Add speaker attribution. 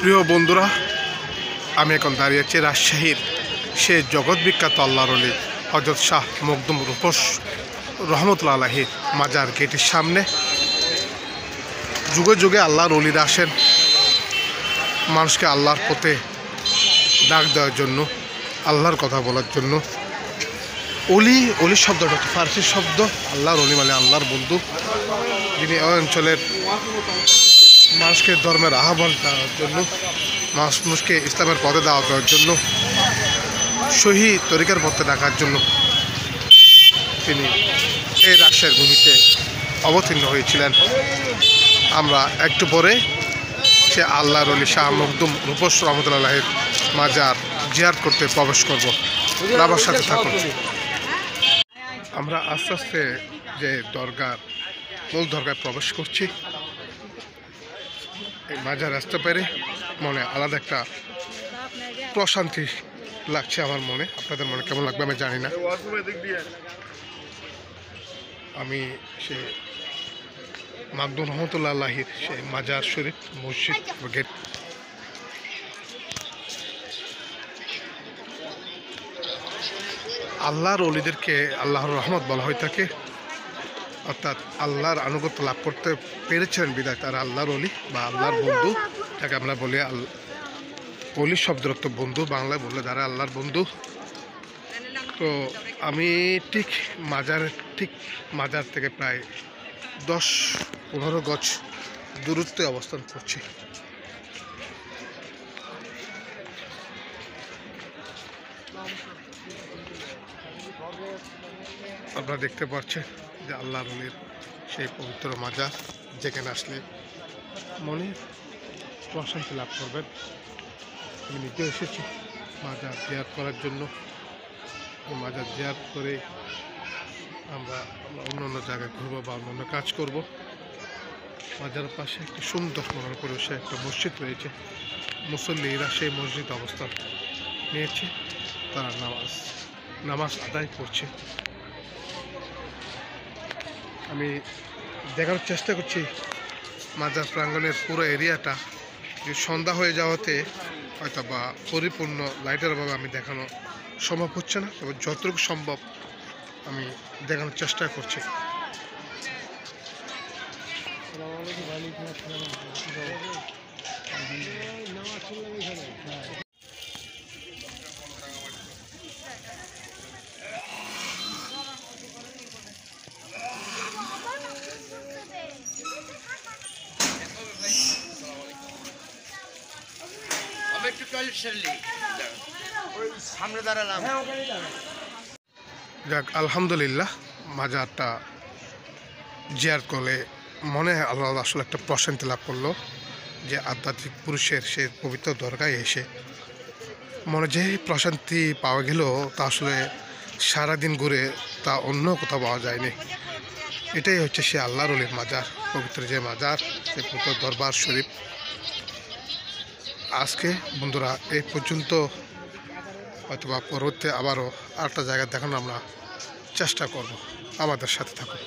Speaker 1: প্রিয় বন্ধুরা, আমি এখন দাঁড়িয়ে আছি রাজশাহীর সে জগৎ বিখ্যাত আল্লাহর ওলি হযরত শাহ মখদুম রূপস রহমতুল্লাহ আলাইহির মাজার গেটের সামনে। যুগে যুগে আল্লাহর ওলিরা আসেন মানুষকে আল্লাহর পথে ডাক দেওয়ার জন্য, আল্লাহর কথা বলার জন্য। অলি শব্দটা হচ্ছে ফার্সি শব্দ। আল্লাহর ওলি মানে আল্লাহর বন্ধু, যিনি ওই অঞ্চলের মানুষকে ধর্মের আহ্বান দেওয়ার জন্য, মানুষকে ইসলামের পথে দাওয়াত দেওয়ার জন্য, সহি তরিকার পথে ডাকার জন্য তিনি এই রাজশাহীর ভূমিতে অবতীর্ণ হয়েছিলেন। আমরা একটু পরে সে আল্লাহর ওলি শাহ মখদুম রূপস রহমতুল্লাহের মাজার জিয়ারত করতে প্রবেশ করব। আমার সাথে থাকুন। আমরা আস্তে আস্তে যে মূল দরগায় প্রবেশ করছি। এই মাজার আসতে পেরে মনে আলাদা একটা প্রশান্তি লাগছে আমার মনে। আপনাদের মনে কেমন লাগবে আমি জানি না। আমি সে মখদুম রহমতুল্লাহ আলাইহির সেই মাজার শরীফ মসজিদ গেট আল্লাহর ওলিদেরকে আল্লাহর রহমত বলা হয়ে থাকে, অর্থাৎ আল্লাহর আনুগত্য লাভ করতে পেরেছিলেন বিদায় তারা আল্লাহর ওলি বা আল্লাহর বন্ধু, যাকে আমরা বলি ওলি শব্দের অর্থ বন্ধু, বাংলায় বললে যারা আল্লাহর বন্ধু। তো আমি ঠিক মাজার থেকে প্রায় 10-15 গজ দূরত্বে অবস্থান করছি। আপনারা দেখতে পাচ্ছেন যে আল্লাহর ওলির সেই পবিত্র মাজার, যেখানে আসলে মনে প্রশান্তি লাভ করবেন। আমি নিজে এসেছি মাজার জিয়ারত করার জন্য। মাজার জিয়ারত করে আমরা অন্য জায়গায় ঘুরবো বা অন্য কাজ করব। মাজারের পাশে একটি সুন্দর মনোরম পরিবেশে একটা মসজিদ রয়েছে। মুসল্লিরা সেই মসজিদ অবস্থান নিয়েছে, তারা নামাজ আদায় করছে। আমি দেখার চেষ্টা করছি মাজার প্রাঙ্গণের পুরো এরিয়াটা। যে সন্ধ্যা হয়ে যাওয়াতে হয়তো বা পরিপূর্ণ লাইটের অভাবে আমি দেখানো সম্ভব হচ্ছে না, তবে যতটুকু সম্ভব আমি দেখানোর চেষ্টা করছি। যাক, আলহামদুলিল্লাহ, মাজারটা জিয়ারত করলে মনে আল্লাহ আসলে একটা প্রশান্তি লাভ করলো। যে আধ্যাত্মিক পুরুষের সে পবিত্র দরগায় এসে মনে যে প্রশান্তি পাওয়া গেল, তা আসলে সারাদিন ঘুরে তা অন্য কোথাও পাওয়া যায়নি। এটাই হচ্ছে সে আল্লাহর ওলির মাজার, পবিত্র যে মাজার, সে পবিত্র দরবার শরীফ। আজকে বন্ধুরা এই পর্যন্ত, হয়তোবা পরবর্তী আবারও আরেকটা জায়গা দেখানো আমরা চেষ্টা করব। আমাদের সাথে থাকুন।